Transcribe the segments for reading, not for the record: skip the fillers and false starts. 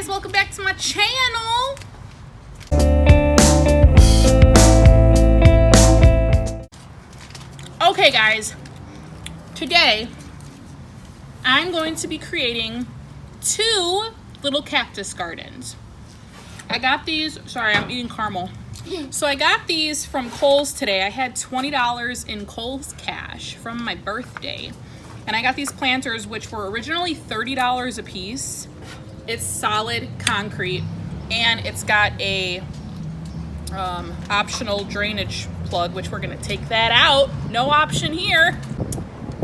guys, welcome back to my channel. Okay guys, today I'm going to be creating 2 little cactus gardens. I got these, sorry I'm eating caramel. So I got these from Kohl's today. I had $20 in Kohl's cash from my birthday. And I got these planters, which were originally $30 a piece. It's solid concrete, and it's got a optional drainage plug, which we're gonna take that out. No option here.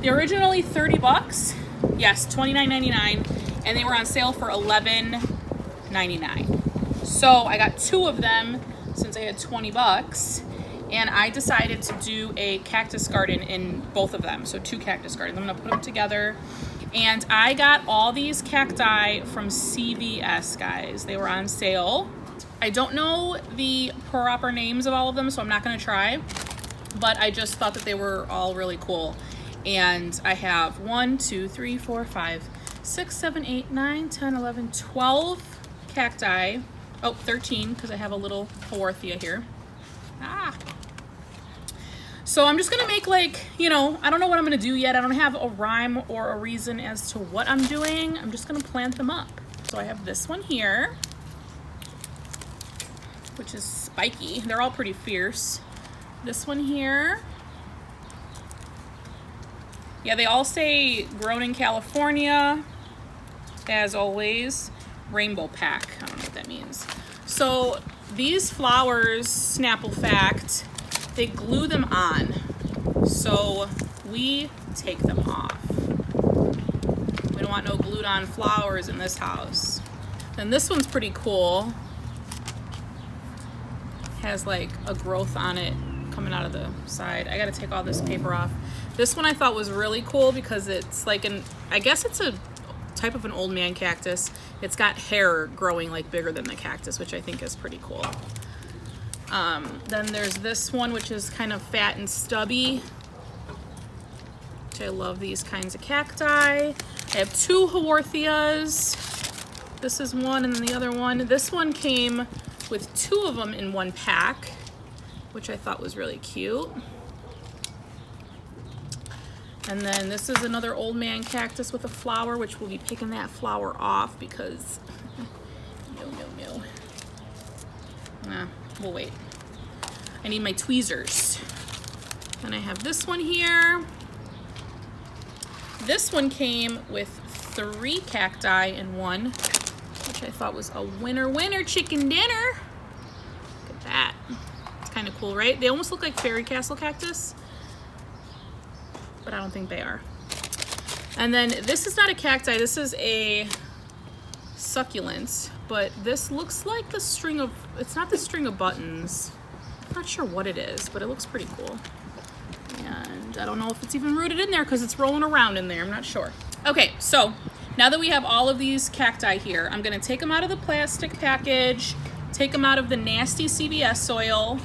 They're originally 30 bucks. Yes, $29.99, and they were on sale for $11.99. So I got 2 of them since I had 20 bucks. And I decided to do a cactus garden in both of them. So 2 cactus gardens. I'm gonna put them together. And I got all these cacti from CVS, guys. They were on sale. I don't know the proper names of all of them, so I'm not gonna try. But I just thought that they were all really cool. And I have 1, 2, 3, 4, 5, 6, 7, 8, 9, 10, 11, 12 cacti. Oh, 13, because I have a little Haworthia here. So I'm just gonna make, like, you know, I don't know what I'm gonna do yet. I don't have a rhyme or a reason as to what I'm doing. I'm just gonna plant them up. So I have this one here, which is spiky. They're all pretty fierce. This one here. Yeah, they all say grown in California, as always. Rainbow pack, I don't know what that means. So these flowers, Snapple fact, they glue them on, so we take them off. We don't want no glued on flowers in this house. Then this one's pretty cool. Has like a growth on it coming out of the side. I gotta take all this paper off. This one I thought was really cool because it's like I guess it's a type of an old man cactus. It's got hair growing like bigger than the cactus, which I think is pretty cool. Then there's this one, which is kind of fat and stubby, which I love these kinds of cacti. I have 2 Haworthias. This is one, and then the other one. This one came with 2 of them in one pack, which I thought was really cute. And then this is another old man cactus with a flower, which we'll be picking that flower off because no. Nah, we'll wait. I need my tweezers. Then I have this one here. This one came with 3 cacti in one, which I thought was a winner chicken dinner. Look at that. It's kind of cool, right? They almost look like fairy castle cactus, but I don't think they are. And then this is not a cacti, this is a succulent, but this looks like the string of, it's not the string of buttons. I'm not sure what it is, but it looks pretty cool. And I don't know if it's even rooted in there because it's rolling around in there, I'm not sure. Okay, so now that we have all of these cacti here, I'm gonna take them out of the plastic package, take them out of the nasty CVS soil,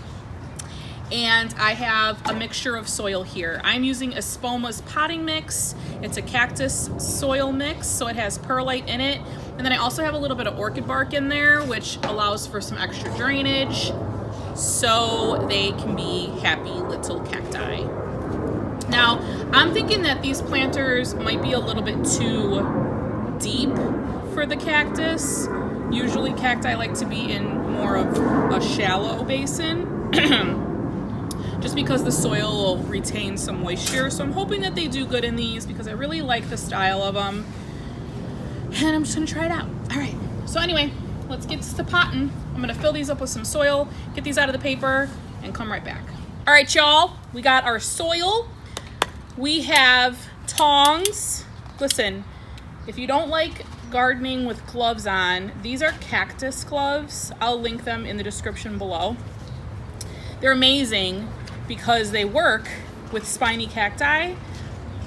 and I have a mixture of soil here. I'm using Espoma's potting mix. It's a cactus soil mix, so it has perlite in it. And then I also have a little bit of orchid bark in there, which allows for some extra drainage, so they can be happy little cacti. Now, I'm thinking that these planters might be a little bit too deep for the cactus. Usually cacti like to be in more of a shallow basin. Just because the soil will retain some moisture. So I'm hoping that they do good in these because I really like the style of them. And I'm just gonna try it out. All right, so anyway, let's get to potting. I'm gonna fill these up with some soil, get these out of the paper, and come right back. All right, y'all, we got our soil. We have tongs. Listen, if you don't like gardening with gloves on, these are cactus gloves. I'll link them in the description below. They're amazing because they work with spiny cacti,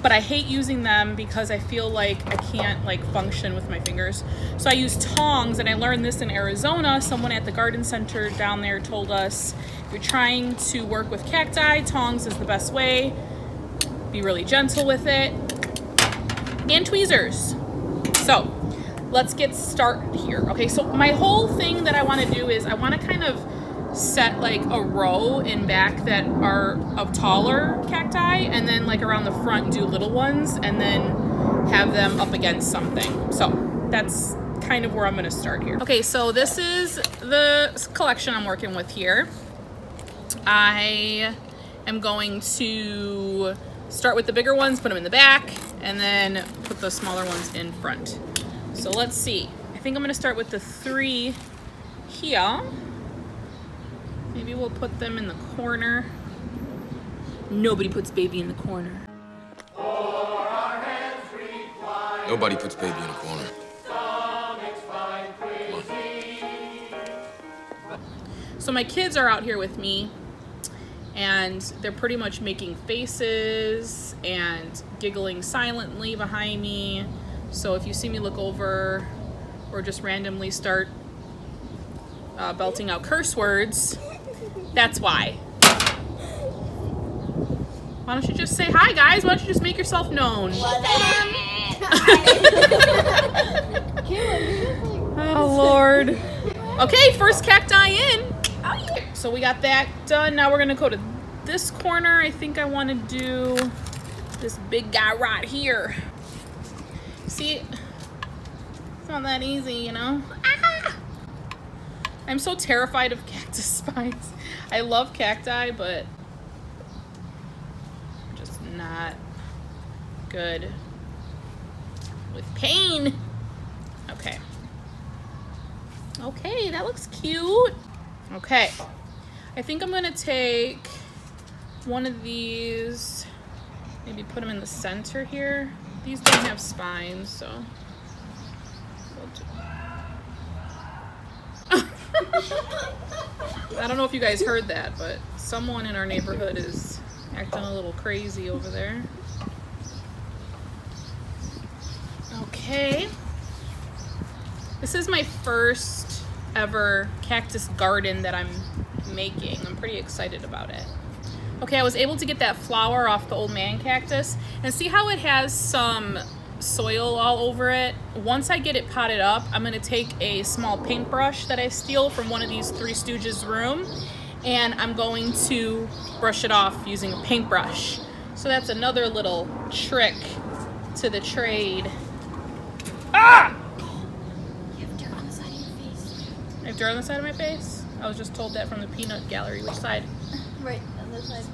but I hate using them because I feel like I can't like function with my fingers. So I use tongs, and I learned this in Arizona. Someone at the garden center down there told us, if you're trying to work with cacti, tongs is the best way. Be really gentle with it. And tweezers. So let's get started here. Okay, so my whole thing that I want to do is I want to kind of set like a row in back that are of taller cacti, and then like around the front do little ones, and then have them up against something. So that's kind of where I'm going to start here. Okay, so this is the collection I'm working with here. I am going to start with the bigger ones, put them in the back, and then put the smaller ones in front. So let's see. I think I'm going to start with the 3 here. Maybe we'll put them in the corner. Nobody puts baby in the corner. Nobody puts baby in the corner. So my kids are out here with me, and they're pretty much making faces and giggling silently behind me. So if you see me look over or just randomly start belting out curse words, that's why. Why don't you just say hi, guys? Why don't you just make yourself known? Oh, Lord. Okay, first cacti in. So we got that done. Now we're going to go to this corner. I think I want to do this big guy right here. See, it's not that easy, you know? Ah! I'm so terrified of cactus spines. I love cacti, but I'm just not good with pain. Okay. Okay, that looks cute. Okay. I think I'm gonna take one of these, maybe put them in the center here. These don't have spines, so. I don't know if you guys heard that, but someone in our neighborhood is acting a little crazy over there. Okay. This is my first ever cactus garden that I'm making. I'm pretty excited about it. Okay, I was able to get that flower off the old man cactus, and see how it has some soil all over it. Once I get it potted up, I'm going to take a small paintbrush that I steal from one of these Three Stooges room, and I'm going to brush it off using a paintbrush. So that's another little trick to the trade. Ah! You have dirt on the side of your face. I have dirt on the side of my face? I was just told that from the peanut gallery. Which side? Right, on this side.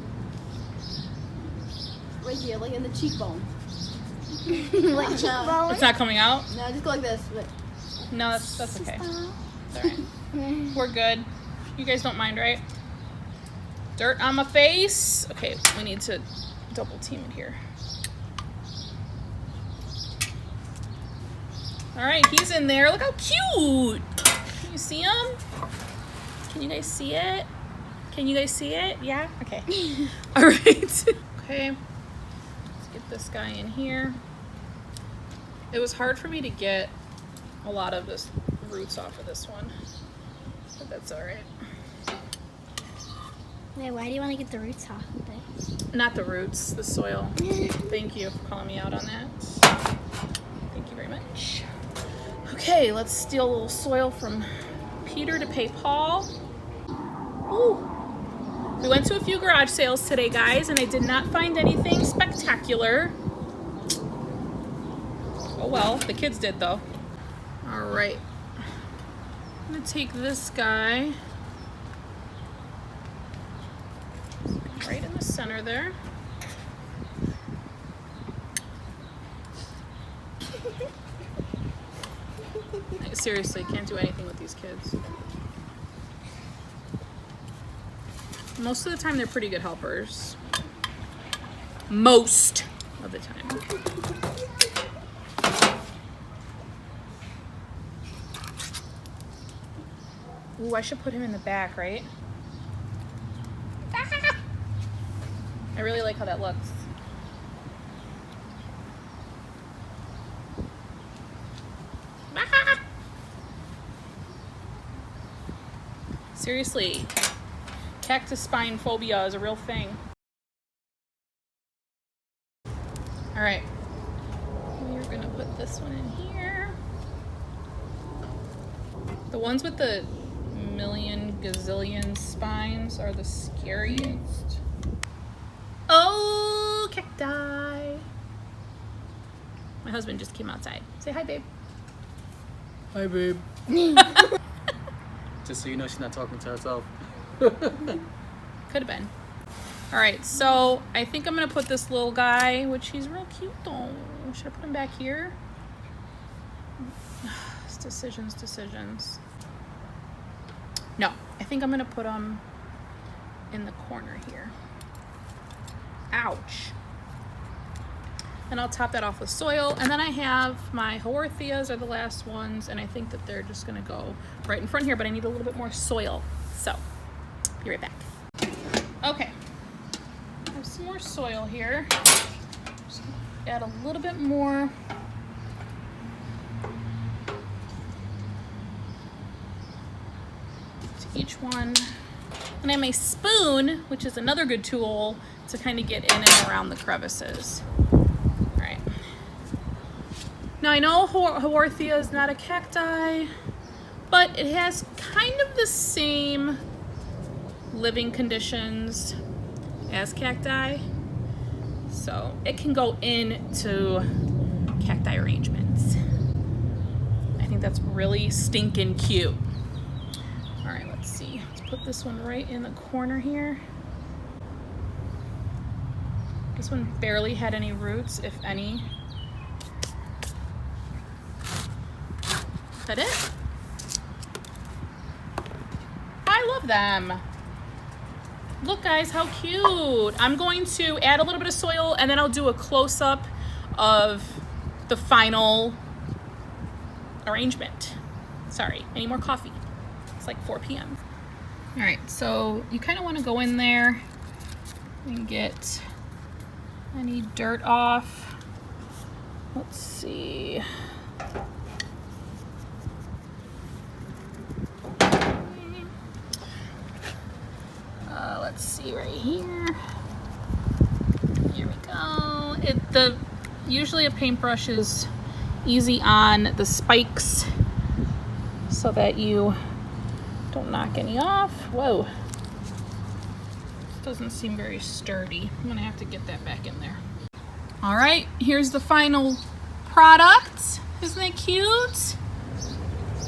Right here, like in the cheekbone. Like cheekbone? It's not coming out? No, just go like this. Look. No, that's okay. It's alright. We're good. You guys don't mind, right? Dirt on my face. Okay, we need to double team it here. Alright, he's in there. Look how cute! Can you see him? Can you guys see it? Can you guys see it? Yeah? Okay. Alright. Okay. Let's get this guy in here. It was hard for me to get a lot of the roots off of this one, but that's alright. Wait, why do you want to get the roots off of it? Not the roots, the soil. Thank you for calling me out on that. Thank you very much. Okay, let's steal a little soil from Peter to pay Paul. Ooh. We went to a few garage sales today, guys, and I did not find anything spectacular. Oh well, the kids did though. All right, I'm gonna take this guy right in the center there. Seriously, can't do anything with these kids. Most of the time, they're pretty good helpers. Most of the time. Ooh, I should put him in the back, right? I really like how that looks. Seriously, cactus spine phobia is a real thing. All right, we're gonna put this one in here. The ones with the million gazillion spines are the scariest. Oh, cacti. My husband just came outside. Say hi, babe. Hi, babe. Just so you know, she's not talking to herself. Could have been. All right, so I think I'm gonna put this little guy, which he's real cute though. Should I put him back here? It's decisions. No, I think I'm gonna put him in the corner here. Ouch. And I'll top that off with soil. And then I have my Haworthias are the last ones, and I think that they're just gonna go right in front here, but I need a little bit more soil. So, be right back. Okay, I have some more soil here. Just add a little bit more. To each one. And I have my spoon, which is another good tool to kind of get in and around the crevices. All right. Now I know Haworthia is not a cacti, but it has kind of the same living conditions as cacti, so it can go into cacti arrangements. I think that's really stinking cute. All right, let's see. Let's put this one right in the corner here. This one barely had any roots, if any. Is that it? I love them. Look guys, how cute. I'm going to add a little bit of soil and then I'll do a close-up of the final arrangement. Sorry, I need more coffee. It's like 4 p.m. All right, so you kind of want to go in there and get any dirt off. Let's see. Let's see right here. Here we go. Usually a paintbrush is easy on the spikes so that you don't knock any off. Whoa. This doesn't seem very sturdy. I'm gonna have to get that back in there. All right, here's the final product. Isn't that cute?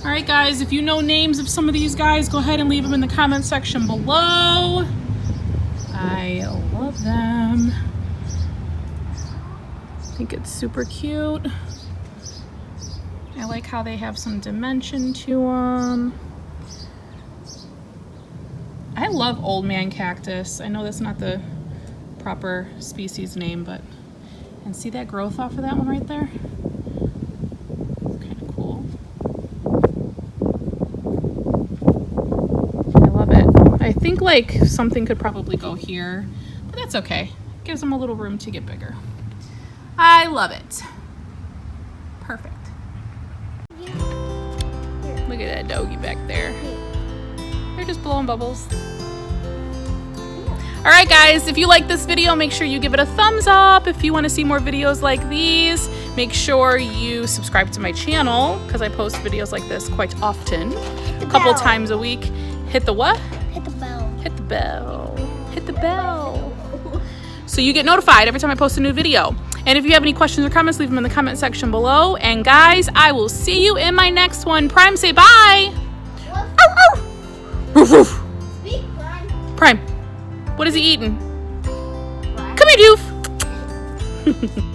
All right, guys, if you know names of some of these guys, go ahead and leave them in the comment section below. I love them. I think it's super cute. I like how they have some dimension to them. I love old man cactus. I know that's not the proper species name, but, and see that growth off of that one right there? It's kind of cool. I love it. I think like something could probably go here, but that's okay. Gives them a little room to get bigger. I love it. Perfect. Look at that doggy back there. They're just blowing bubbles. All right, guys, if you like this video, make sure you give it a thumbs up. If you want to see more videos like these, make sure you subscribe to my channel because I post videos like this quite often, a couple times a week. Hit the what? Hit the bell. Hit the bell. Hit the bell. So you get notified every time I post a new video. And if you have any questions or comments, leave them in the comment section below. And guys, I will see you in my next one. Prime, say bye. Woof, woof. Speak, Prime. Prime, what is he eating? Prime. Come here, Doof.